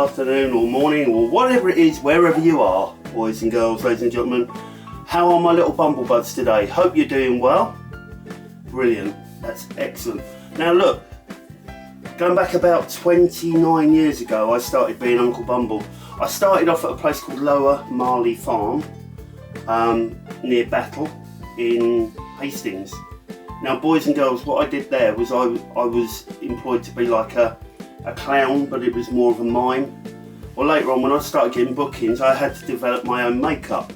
afternoon or morning or whatever it is, wherever you are, boys and girls, ladies and gentlemen. How are my little Bumble buds today? Hope you're doing well. Brilliant, that's excellent. Now look, going back about 29 years ago, I started being Uncle Bumble. I started off at a place called Lower Marley Farm, near Battle in Hastings. Now boys and girls, what I did there was I was employed to be like a clown, but it was more of a mime. Well, later on when I started getting bookings, I had to develop my own makeup,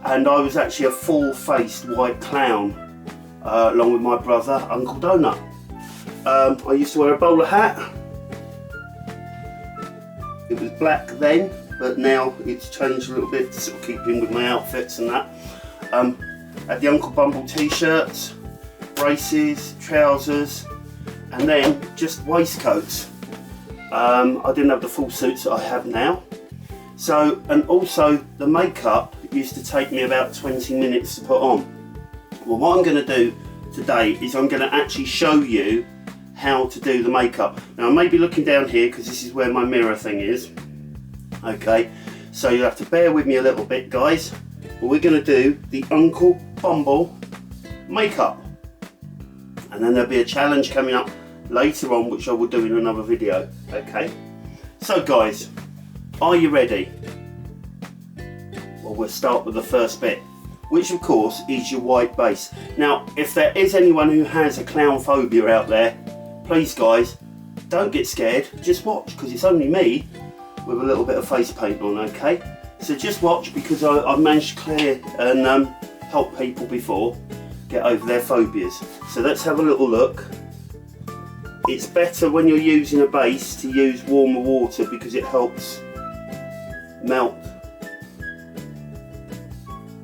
and I was actually a full-faced white clown along with my brother Uncle Donut. I used to wear a bowler hat. It was black then, but now it's changed a little bit to sort of keep in with my outfits and that. Had the Uncle Bumble t-shirts, braces, trousers, and then just waistcoats. I didn't have the full suits that I have now. So, and also the makeup used to take me about 20 minutes to put on. Well, what I'm going to do today is I'm going to actually show you how to do the makeup. Now I may be looking down here because this is where my mirror thing is. Okay, so you'll have to bear with me a little bit, guys. But we're going to do the Uncle Bumble makeup. And then there'll be a challenge coming up later on, which I will do in another video. Okay, so guys, are you ready? Well, we'll start with the first bit, which of course is your white base. Now, if there is anyone who has a clown phobia out there, please guys, don't get scared, just watch, because it's only me with a little bit of face paint on, okay? So just watch, because I've managed to clear and help people before get over their phobias. So let's have a little look. It's better when you're using a base to use warmer water because it helps melt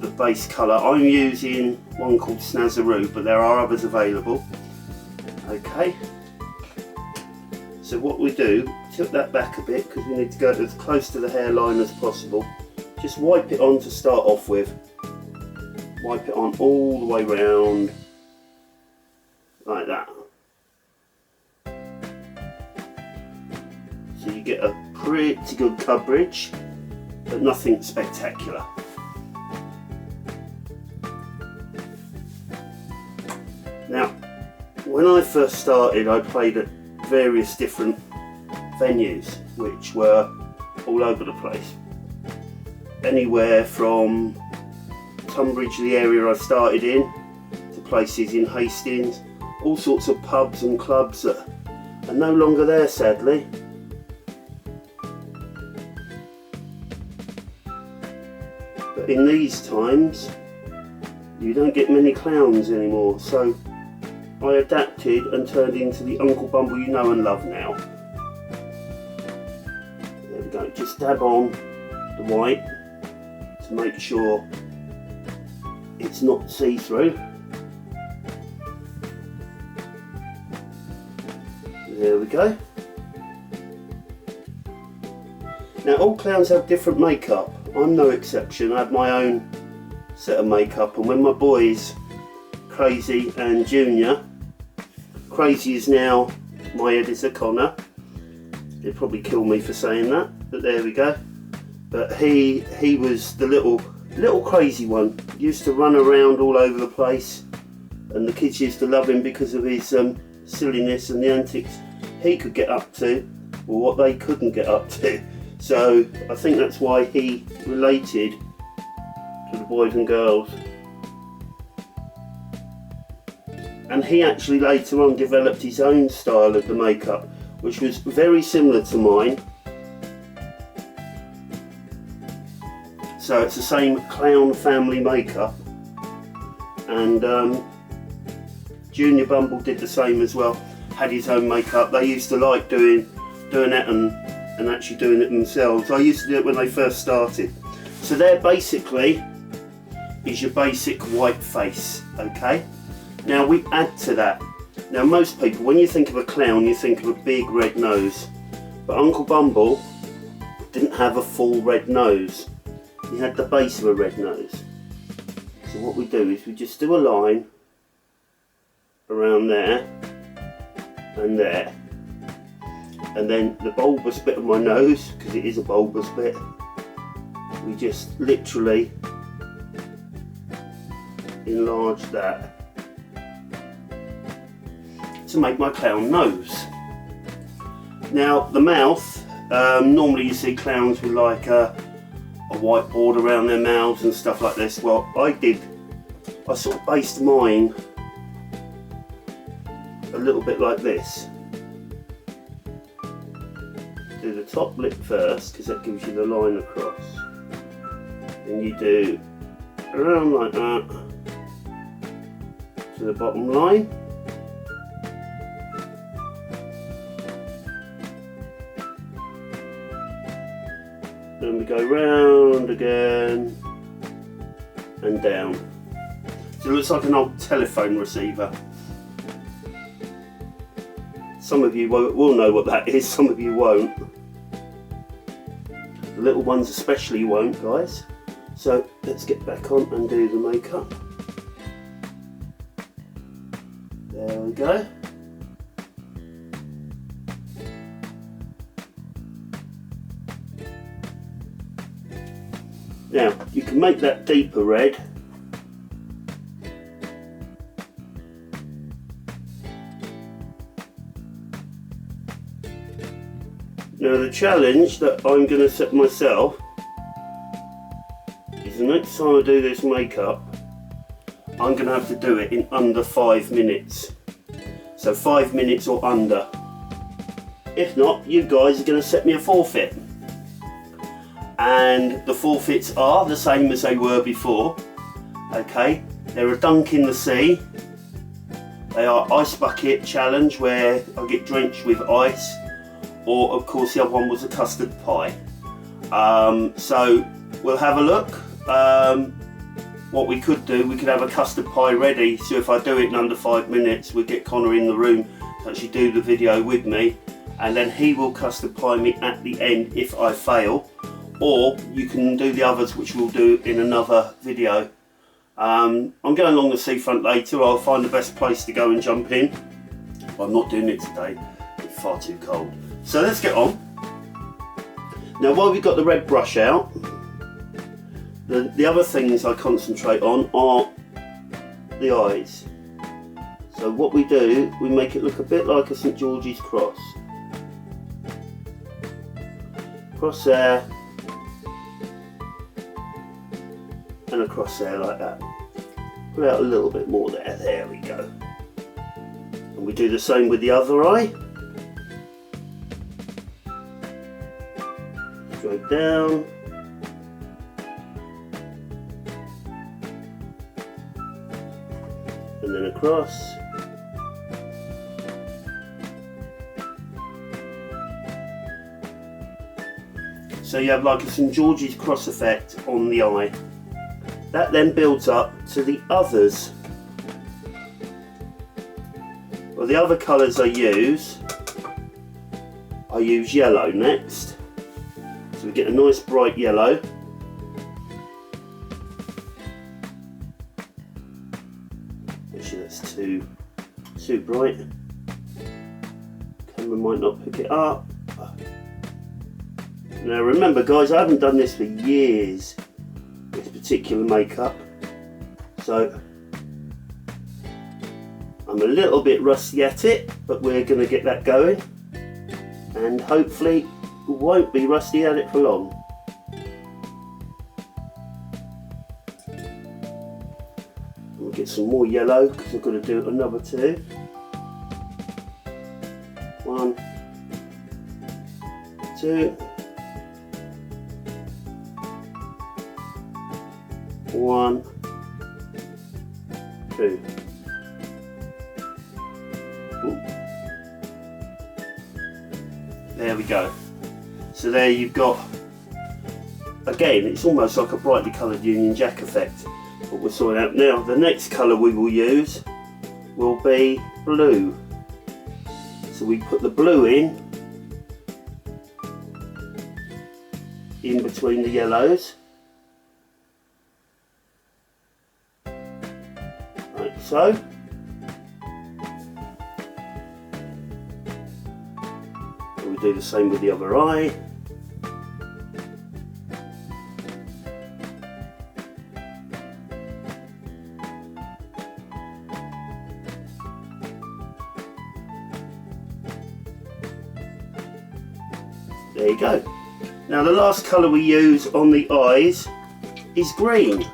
the base colour. I'm using one called Snazaroo, but there are others available. Okay, so what we do, tilt that back a bit because we need to go as close to the hairline as possible. Just wipe it on to start off with. Wipe it on all the way round, like that. So you get a pretty good coverage, but nothing spectacular. Now, when I first started, I played at various different venues, which were all over the place. Anywhere from Tunbridge, the area I started in, to places in Hastings, all sorts of pubs and clubs that are no longer there, sadly. But in these times, you don't get many clowns anymore, so I adapted and turned into the Uncle Bumble you know and love now. There we go, just dab on the white to make sure it's not see-through. There we go. Now all clowns have different makeup. I'm no exception. I have my own set of makeup, and when my boys, Crazy and Junior, Crazy is now my editor Connor. He'll probably kill me for saying that, but there we go. But he was the little crazy one. Used to run around all over the place, and the kids used to love him because of his silliness and the antics he could get up to, or what they couldn't get up to. So I think that's why he related to the boys and girls. And he actually later on developed his own style of the makeup, which was very similar to mine. So it's the same clown family makeup, and Junior Bumble did the same as well, had his own makeup. They used to like doing it and actually doing it themselves. I used to do it when they first started. So there basically is your basic white face, okay? Now we add to that. Now most people, when you think of a clown, you think of a big red nose, but Uncle Bumble didn't have a full red nose. He had the base of a red nose. So what we do is we just do a line around there and there. And then the bulbous bit of my nose, because it is a bulbous bit, we just literally enlarge that to make my clown nose. Now the mouth, normally you see clowns with like a whiteboard around their mouths and stuff like this. Well, I sort of based mine a little bit like this. Do the top lip first, because that gives you the line across. Then you do around like that to the bottom line. Then we go round again and down. So it looks like an old telephone receiver. Some of you will know what that is, some of you won't. The little ones especially won't, guys. So let's get back on and do the makeup. There we go. Now, you can make that deeper red. Now the challenge that I'm going to set myself is the next time I do this makeup, I'm going to have to do it in under 5 minutes. So 5 minutes or under. If not, you guys are going to set me a forfeit. And the forfeits are the same as they were before. Okay, they're a dunk in the sea. They are ice bucket challenge, where I get drenched with ice, or of course the other one was a custard pie. So we'll have a look. What we could do, we could have a custard pie ready, so if I do it in under 5 minutes, we'll get Connor in the room to actually do the video with me, and then he will custard pie me at the end if I fail. Or you can do the others, which we'll do in another video. I'm going along the seafront later. I'll find the best place to go and jump in. I'm not doing it today, it's far too cold. So let's get on. Now while we've got the red brush out, the other things I concentrate on are the eyes. So what we do, we make it look a bit like a St George's cross. Cross there, and across there like that. Put out a little bit more there, there we go. And we do the same with the other eye. Straight down. And then across. So you have like a St George's cross effect on the eye. That then builds up to the others. Well, the other colours I use yellow next. So we get a nice bright yellow. Actually that's too bright. Camera might not pick it up. Now remember guys, I haven't done this for years, this particular makeup, so I'm a little bit rusty at it, but we're going to get that going, and hopefully we won't be rusty at it for long. We'll get some more yellow because I've got to do another two. 1, 2. 1, 2. Ooh. There we go. So there you've got, again, it's almost like a brightly coloured Union Jack effect, but we're sorting out now. The next colour we will use will be blue. So we put the blue in between the yellows. Like so. do the same with the other eye. There you go. Now the last colour we use on the eyes is green.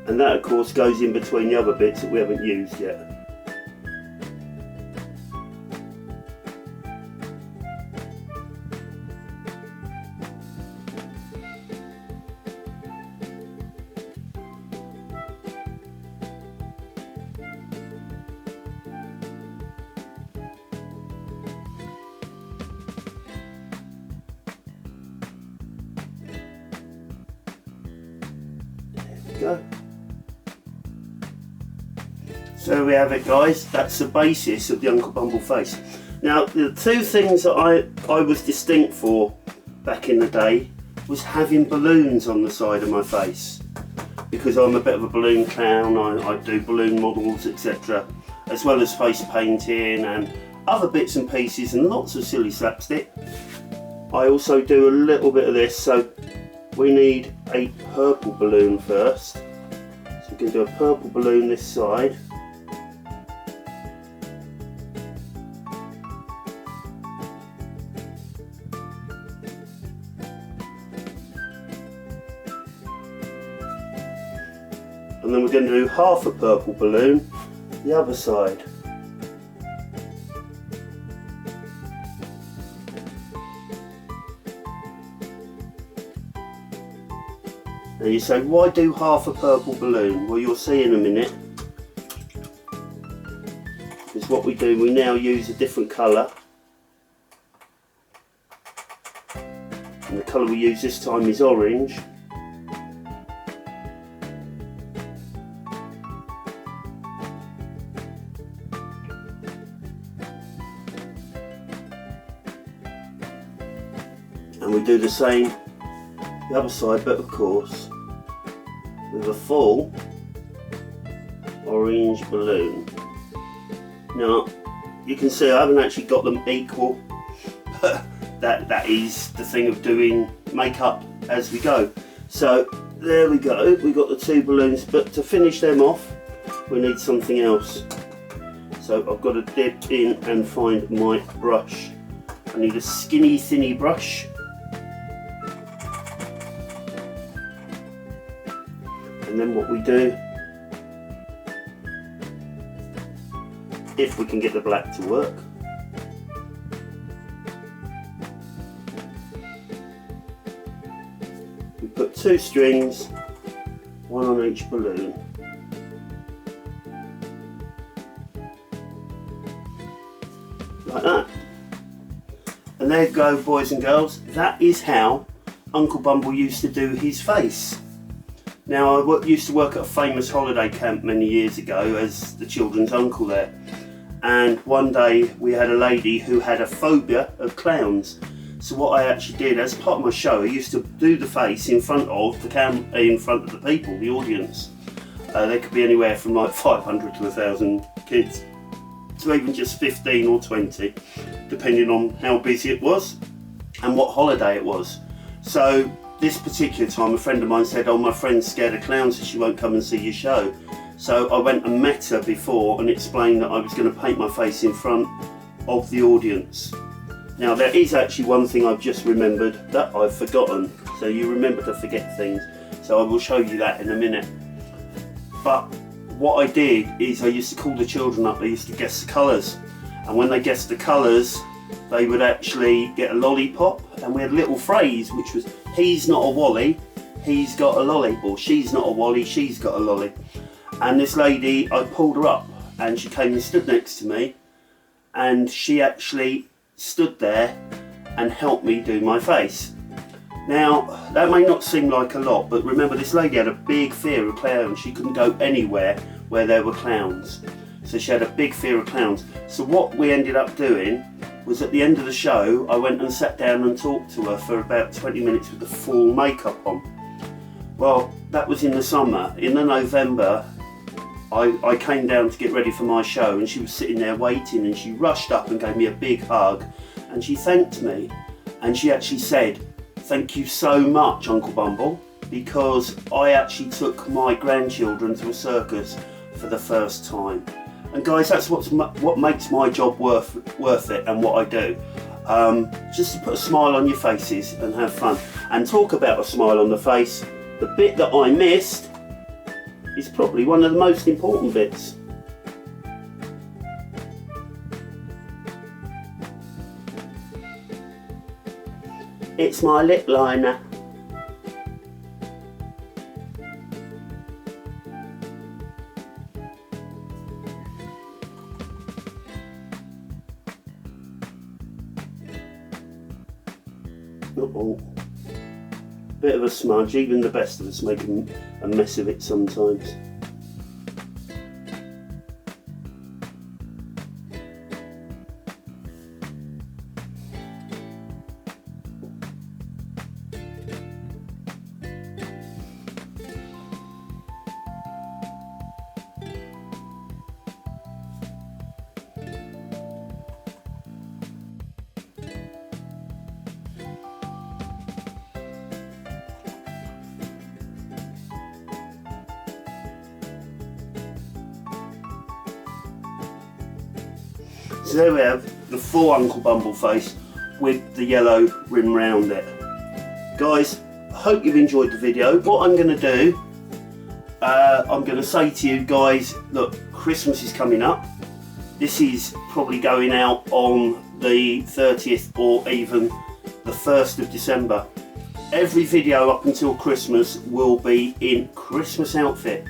And that of course goes in between the other bits that we haven't used yet. Go. So we have it, guys. That's the basis of the Uncle Bumble face. Now the two things that I was distinct for back in the day was having balloons on the side of my face, because I'm a bit of a balloon clown. I do balloon models, etc., as well as face painting and other bits and pieces and lots of silly slapstick. I also do a little bit of this, so we need a purple balloon first. So we're going to do a purple balloon this side. And then we're going to do half a purple balloon the other side. Now you say, why do half a purple balloon? Well, you'll see in a minute. Because what we do, we now use a different colour. And the colour we use this time is orange. And we do the same the other side, but of course with a full orange balloon. Now you can see I haven't actually got them equal, but that is the thing of doing makeup as we go. So there we go, we got the two balloons, but to finish them off we need something else. So I've got to dip in and find my brush. I need a skinny thinny brush. And then what we do, if we can get the black to work, we put two strings, one on each balloon. Like that. And there you go, boys and girls, that is how Uncle Bumble used to do his face. Now I used to work at a famous holiday camp many years ago as the children's uncle there, and one day we had a lady who had a phobia of clowns. So what I actually did as part of my show, I used to do the face in front of the in front of the people, the audience. There could be anywhere from like 500 to 1,000 kids, to even just 15 or 20, depending on how busy it was and what holiday it was. So this particular time a friend of mine said, oh, my friend's scared of clowns so she won't come and see your show. So I went and met her before and explained that I was going to paint my face in front of the audience. Now there is actually one thing I've just remembered that I've forgotten. So you remember to forget things, so I will show you that in a minute. But what I did is I used to call the children up, they used to guess the colours, and when they guessed the colours they would actually get a lollipop, and we had a little phrase which was, he's not a Wally, he's got a lolly, or she's not a Wally, she's got a lolly. And this lady, I pulled her up and she came and stood next to me, and she actually stood there and helped me do my face. Now that may not seem like a lot, but remember this lady had a big fear of clowns. She couldn't go anywhere where there were clowns. so she had a big fear of clowns. So what we ended up doing was, at the end of the show, I went and sat down and talked to her for about 20 minutes with the full makeup on. Well, that was in the summer. In the November, I came down to get ready for my show, and she was sitting there waiting, and she rushed up and gave me a big hug, and she thanked me, and she actually said, "Thank you so much, Uncle Bumble, because I actually took my grandchildren to a circus for the first time." And guys, that's what makes my job worth it, and what I do. Just to put a smile on your faces and have fun. And talk about a smile on the face, the bit that I missed is probably one of the most important bits. It's my lip liner. Uh-oh. Bit of a smudge, even the best of us make a mess of it sometimes. So there we have the full Uncle Bumble face with the yellow rim round it. Guys, I hope you've enjoyed the video. What I'm going to do, I'm going to say to you guys, look, Christmas is coming up. This is probably going out on the 30th or even the 1st of December. Every video up until Christmas will be in Christmas outfit.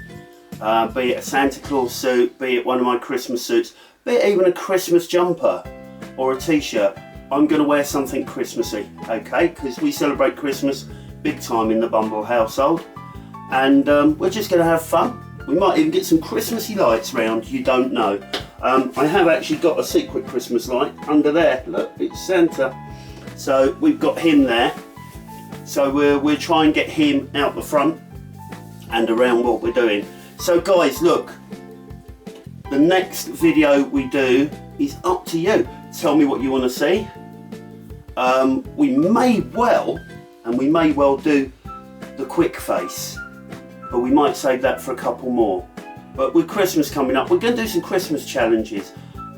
Be it a Santa Claus suit, be it one of my Christmas suits, be it even a Christmas jumper or a t-shirt. I'm going to wear something Christmassy, okay? Because we celebrate Christmas big time in the Bumble household. And we're just going to have fun. We might even get some Christmassy lights round, you don't know. I have actually got a secret Christmas light under there. Look, it's Santa. So we've got him there. So we'll try and get him out the front and around what we're doing. So guys, look. The next video we do is up to you. Tell me what you want to see. We may well do the quick face, but we might save that for a couple more. But with Christmas coming up, we're going to do some Christmas challenges.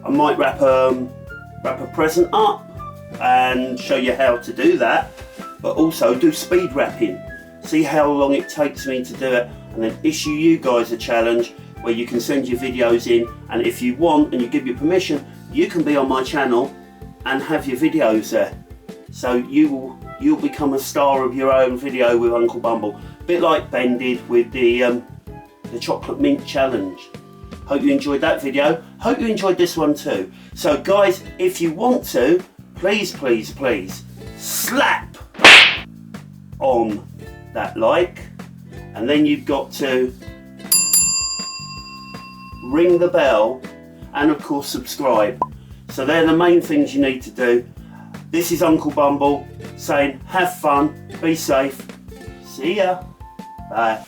I might wrap a present up and show you how to do that, but also do speed wrapping. See how long it takes me to do it, and then issue you guys a challenge where you can send your videos in, and if you want and you give your permission, you can be on my channel and have your videos there. So you'll become a star of your own video with Uncle Bumble. A bit like Ben did with the chocolate mint challenge. Hope you enjoyed that video. Hope you enjoyed this one too. So guys, if you want to, please slap on that like, and then you've got to ring the bell, and of course subscribe. So they're the main things you need to do. This is Uncle Bumble saying have fun, be safe, see ya, bye.